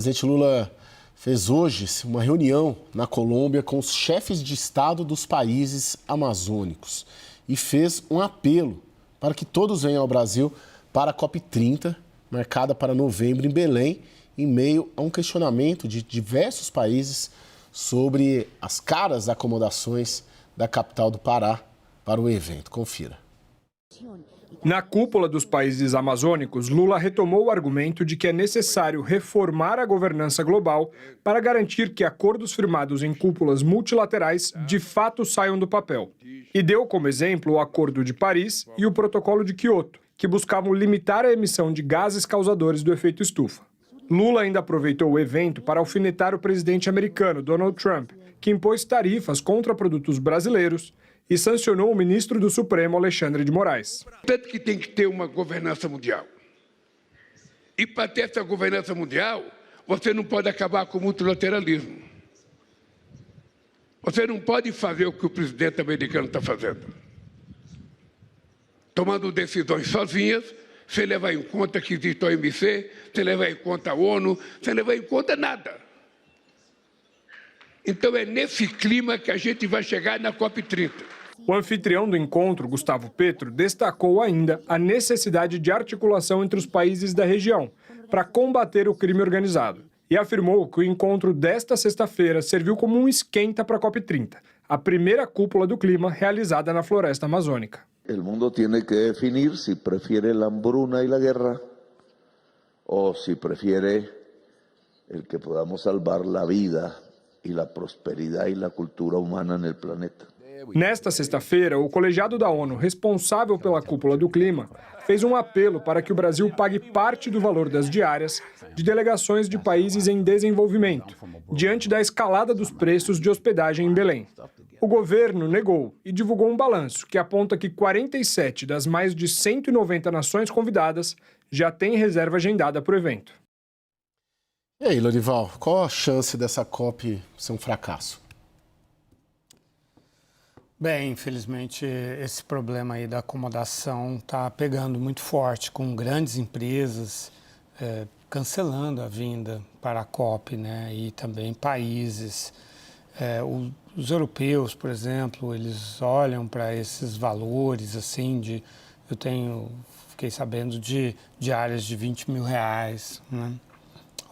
O presidente Lula fez hoje uma reunião na Colômbia com os chefes de Estado dos países amazônicos e fez um apelo para que todos venham ao Brasil para a COP30, marcada para novembro em Belém, em meio a um questionamento de diversos países sobre as caras acomodações da capital do Pará para o evento. Confira. Na cúpula dos países amazônicos, Lula retomou o argumento de que é necessário reformar a governança global para garantir que acordos firmados em cúpulas multilaterais de fato saiam do papel. E deu como exemplo o Acordo de Paris e o Protocolo de Quioto, que buscavam limitar a emissão de gases causadores do efeito estufa. Lula ainda aproveitou o evento para alfinetar o presidente americano, Donald Trump, que impôs tarifas contra produtos brasileiros e sancionou o ministro do Supremo, Alexandre de Moraes. Tanto que tem que ter uma governança mundial. E para ter essa governança mundial, você não pode acabar com o multilateralismo. Você não pode fazer o que o presidente americano está fazendo. Tomando decisões sozinhas, sem levar em conta que existe a OMC, sem levar em conta a ONU, sem levar em conta nada. Então é nesse clima que a gente vai chegar na COP30. O anfitrião do encontro, Gustavo Petro, destacou ainda a necessidade de articulação entre os países da região para combater o crime organizado e afirmou que o encontro desta sexta-feira serviu como um esquenta para a COP30, a primeira cúpula do clima realizada na floresta amazônica. O mundo tem que definir se prefere a hambruna e a guerra ou se prefere el que podamos salvar a vida e a prosperidade e a cultura humana no planeta. Nesta sexta-feira, o colegiado da ONU, responsável pela cúpula do clima, fez um apelo para que o Brasil pague parte do valor das diárias de delegações de países em desenvolvimento, diante da escalada dos preços de hospedagem em Belém. O governo negou e divulgou um balanço que aponta que 47 das mais de 190 nações convidadas já têm reserva agendada para o evento. E aí, Lorival, qual a chance dessa COP ser um fracasso? Bem, infelizmente, esse problema aí da acomodação está pegando muito forte, com grandes empresas cancelando a vinda para a COP, né? E também países. Os europeus, por exemplo, eles olham para esses valores, assim, fiquei sabendo de diárias de R$20 mil, né?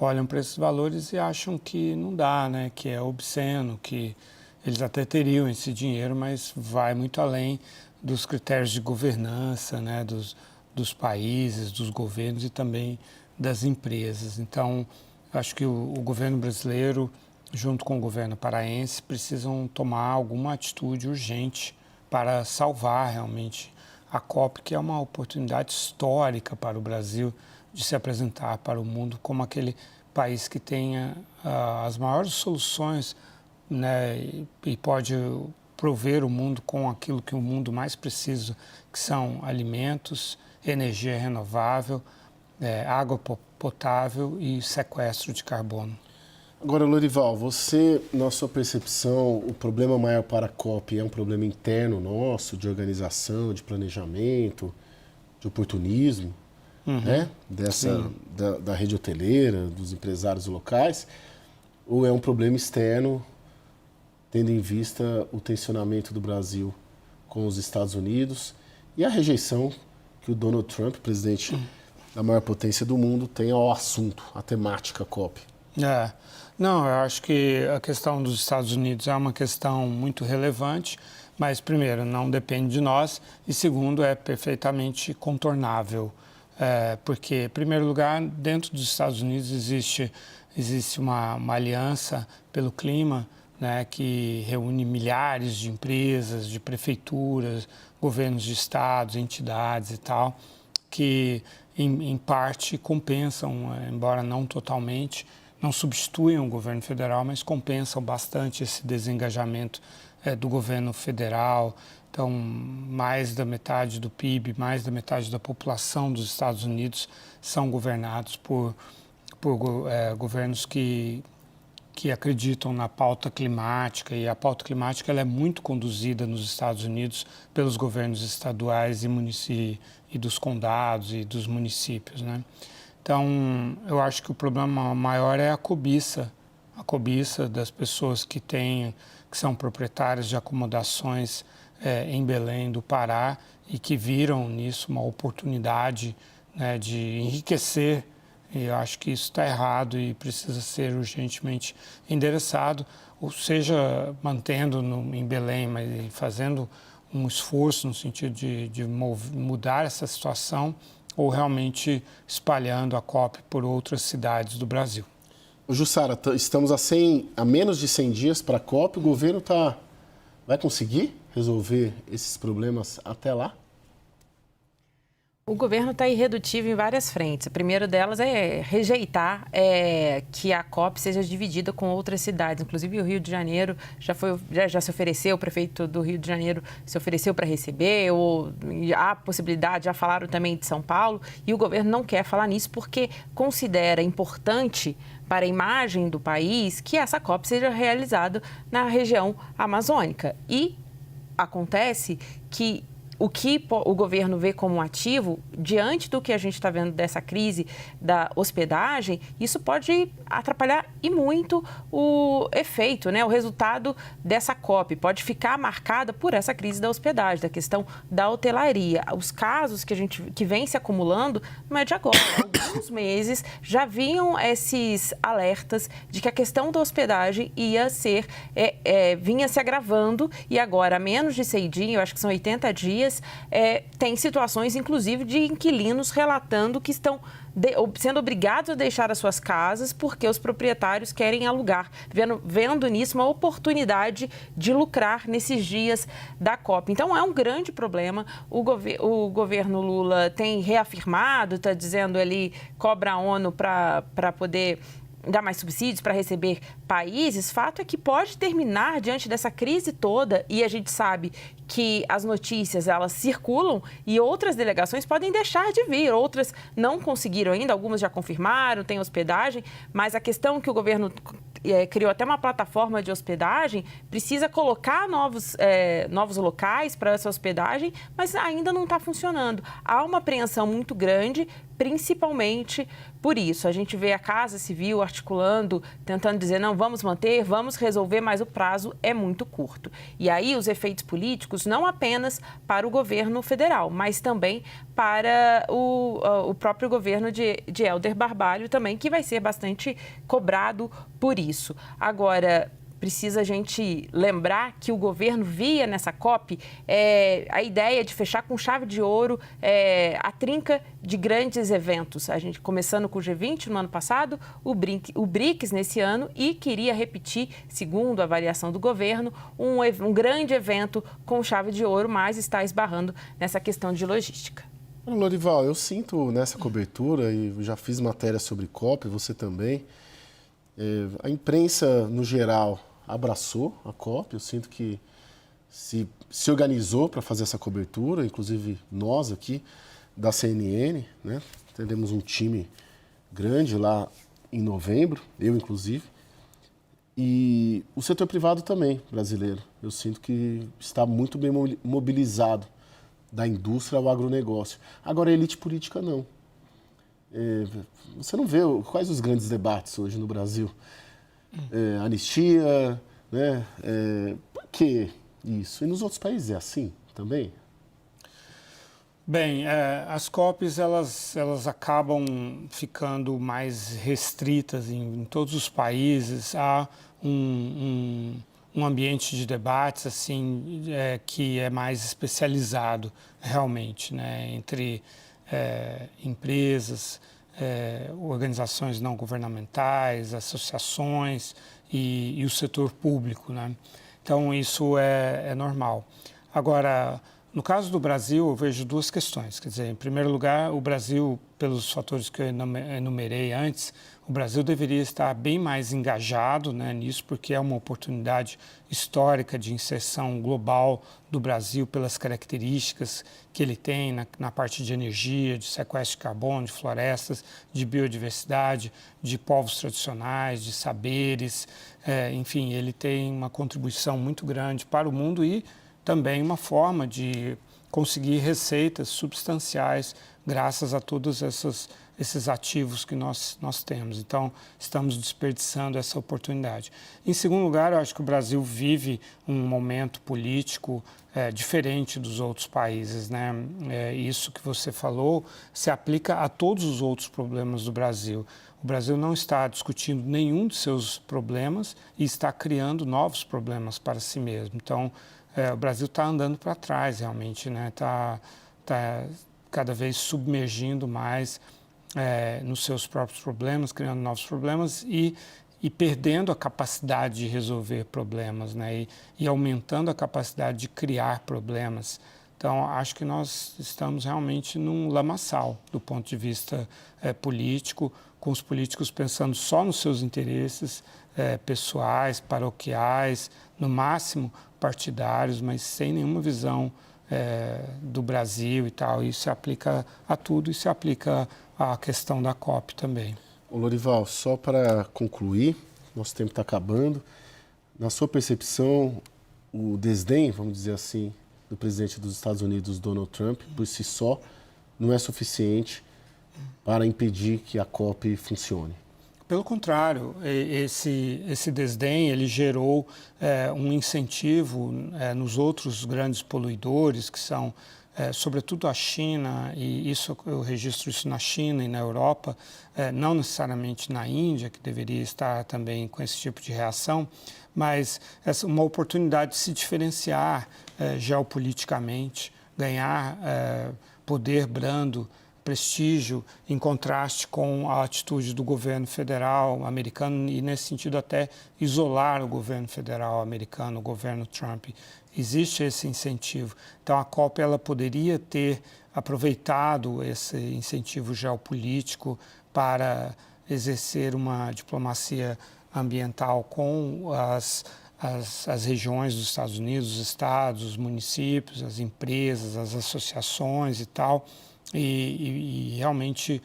Olham para esses valores e acham que não dá, né? Que é obsceno, que eles até teriam esse dinheiro, mas vai muito além dos critérios de governança, né? Dos países, dos governos e também das empresas. Então, acho que o governo brasileiro, junto com o governo paraense, precisam tomar alguma atitude urgente para salvar realmente a COP, que é uma oportunidade histórica para o Brasil de se apresentar para o mundo como aquele país que tenha as maiores soluções, né, e pode prover o mundo com aquilo que o mundo mais precisa, que são alimentos, energia renovável, água potável e sequestro de carbono. Agora, Lorival, você, na sua percepção, o problema maior para a COP é um problema interno nosso, de organização, de planejamento, de oportunismo, né? Da rede hoteleira, dos empresários locais, ou é um problema externo, tendo em vista o tensionamento do Brasil com os Estados Unidos e a rejeição que o Donald Trump, presidente da maior potência do mundo, tem ao assunto, a temática COP? Não, eu acho que a questão dos Estados Unidos é uma questão muito relevante, mas, primeiro, não depende de nós e, segundo, é perfeitamente contornável, porque, em primeiro lugar, dentro dos Estados Unidos existe uma aliança pelo clima, né, que reúne milhares de empresas, de prefeituras, governos de estados, entidades e tal, que, em parte, compensam, embora não totalmente, não substituem o governo federal, mas compensam bastante esse desengajamento do governo federal. Então, mais da metade do PIB, mais da metade da população dos Estados Unidos são governados por governos que acreditam na pauta climática, e a pauta climática ela é muito conduzida nos Estados Unidos pelos governos estaduais e dos condados e dos municípios, né? Então, eu acho que o problema maior é a cobiça das pessoas que são proprietárias de acomodações em Belém do Pará e que viram nisso uma oportunidade, né, de enriquecer. E eu acho que isso está errado e precisa ser urgentemente endereçado, ou seja, mantendo em Belém, mas fazendo um esforço no sentido de mudar essa situação, ou realmente espalhando a COP por outras cidades do Brasil. Jussara, estamos a menos de 100 dias para a COP. O governo vai conseguir resolver esses problemas até lá? O governo está irredutível em várias frentes. A primeira delas é rejeitar que a COP seja dividida com outras cidades. Inclusive, o Rio de Janeiro já se ofereceu, o prefeito do Rio de Janeiro se ofereceu para receber, ou há possibilidade, já falaram também de São Paulo, e o governo não quer falar nisso porque considera importante para a imagem do país que essa COP seja realizada na região amazônica. E acontece que o que o governo vê como ativo, diante do que a gente está vendo dessa crise da hospedagem, isso pode atrapalhar e muito o efeito, né? O resultado dessa COP pode ficar marcada por essa crise da hospedagem, da questão da hotelaria. Os casos que vem se acumulando não é de agora. Há alguns meses já vinham esses alertas de que a questão da hospedagem vinha se agravando e agora, há menos de 100 dias, eu acho que são 80 dias, tem situações, inclusive, de inquilinos relatando que estão sendo obrigados a deixar as suas casas porque os proprietários querem alugar, vendo nisso uma oportunidade de lucrar nesses dias da COP. Então, é um grande problema. O governo Lula tem reafirmado, está dizendo ali, cobra a ONU para poder dar mais subsídios para receber países. Fato é que pode terminar diante dessa crise toda, e a gente sabe que as notícias, elas circulam e outras delegações podem deixar de vir, outras não conseguiram ainda, algumas já confirmaram, tem hospedagem, mas a questão é que o governo criou até uma plataforma de hospedagem, precisa colocar novos locais para essa hospedagem, mas ainda não está funcionando. Há uma apreensão muito grande, principalmente por isso. A gente vê a Casa Civil articulando, tentando dizer, não, vamos manter, vamos resolver, mas o prazo é muito curto. E aí os efeitos políticos, não apenas para o governo federal, mas também para o próprio governo de Helder Barbalho também, que vai ser bastante cobrado por isso. Agora, precisa a gente lembrar que o governo via nessa COP a ideia de fechar com chave de ouro a trinca de grandes eventos. A gente começando com o G20 no ano passado, o BRICS nesse ano, e queria repetir, segundo a avaliação do governo, um grande evento com chave de ouro, mas está esbarrando nessa questão de logística. Lorival, eu sinto nessa cobertura, e já fiz matéria sobre COP, você também, a imprensa, no geral, abraçou a COP. Eu sinto que se organizou para fazer essa cobertura, inclusive nós aqui da CNN, né? Teremos um time grande lá em novembro, eu inclusive, e o setor privado também, brasileiro. Eu sinto que está muito bem mobilizado, da indústria ao agronegócio. Agora, a elite política, não. Você não vê quais os grandes debates hoje no Brasil. Anistia, né? Por que isso? E nos outros países é assim também? Bem, as COPs, elas acabam ficando mais restritas em todos os países. Há um ambiente de debates assim, que é mais especializado realmente, né? Entre empresas, organizações não governamentais, associações e o setor público, né? Então, isso é normal. Agora, no caso do Brasil, eu vejo duas questões. Quer dizer, em primeiro lugar, o Brasil, pelos fatores que eu enumerei antes, o Brasil deveria estar bem mais engajado, né, nisso, porque é uma oportunidade histórica de inserção global do Brasil pelas características que ele tem na parte de energia, de sequestro de carbono, de florestas, de biodiversidade, de povos tradicionais, de saberes. Enfim, ele tem uma contribuição muito grande para o mundo e também uma forma de conseguir receitas substanciais graças a todas essas esses ativos que nós temos. Então, estamos desperdiçando essa oportunidade. Em segundo lugar, eu acho que o Brasil vive um momento político diferente dos outros países, né? Isso que você falou se aplica a todos os outros problemas do Brasil. O Brasil não está discutindo nenhum dos seus problemas e está criando novos problemas para si mesmo. Então, o Brasil está andando para trás, realmente, né? Tá cada vez submergindo mais nos seus próprios problemas, criando novos problemas e perdendo a capacidade de resolver problemas, né? E aumentando a capacidade de criar problemas. Então, acho que nós estamos realmente num lamaçal do ponto de vista político, com os políticos pensando só nos seus interesses pessoais, paroquiais, no máximo partidários, mas sem nenhuma visão do Brasil e tal. Isso se aplica a tudo e se aplica à questão da COP também. Ô Lorival, só para concluir, nosso tempo está acabando. Na sua percepção, o desdém, vamos dizer assim, do presidente dos Estados Unidos, Donald Trump, por si só, não é suficiente para impedir que a COP funcione? Pelo contrário, esse desdém ele gerou um incentivo nos outros grandes poluidores, que são, sobretudo, a China, e eu registro isso na China e na Europa, não necessariamente na Índia, que deveria estar também com esse tipo de reação, mas uma oportunidade de se diferenciar geopoliticamente, ganhar poder brando, prestígio, em contraste com a atitude do governo federal americano e, nesse sentido, até isolar o governo federal americano, o governo Trump. Existe esse incentivo. Então, a COP ela poderia ter aproveitado esse incentivo geopolítico para exercer uma diplomacia ambiental com as regiões dos Estados Unidos, os estados, os municípios, as empresas, as associações e tal, e realmente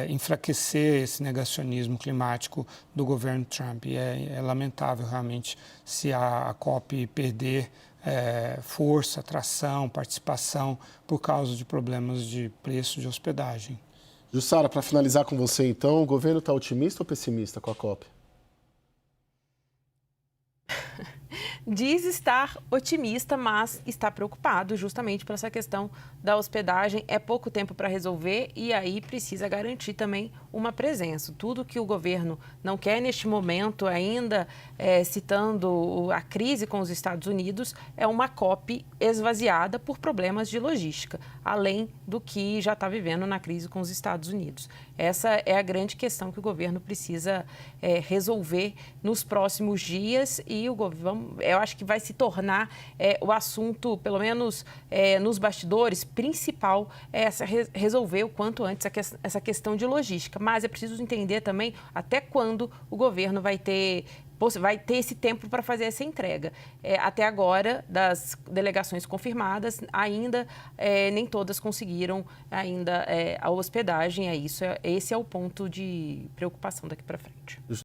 enfraquecer esse negacionismo climático do governo Trump. E é lamentável realmente se a COP perder força, atração, participação por causa de problemas de preço de hospedagem. Jussara, para finalizar com você então, o governo está otimista ou pessimista com a COP? Diz estar otimista, mas está preocupado justamente por essa questão da hospedagem. É pouco tempo para resolver e aí precisa garantir também uma presença. Tudo que o governo não quer neste momento, ainda citando a crise com os Estados Unidos, é uma COP esvaziada por problemas de logística, além do que já está vivendo na crise com os Estados Unidos. Essa é a grande questão que o governo precisa resolver nos próximos dias e o governo, eu acho que vai se tornar o assunto, pelo menos nos bastidores, principal resolver o quanto antes essa questão de logística. Mas é preciso entender também até quando o governo vai ter esse tempo para fazer essa entrega. Até agora, das delegações confirmadas, ainda nem todas conseguiram ainda a hospedagem. Esse é o ponto de preocupação daqui para frente.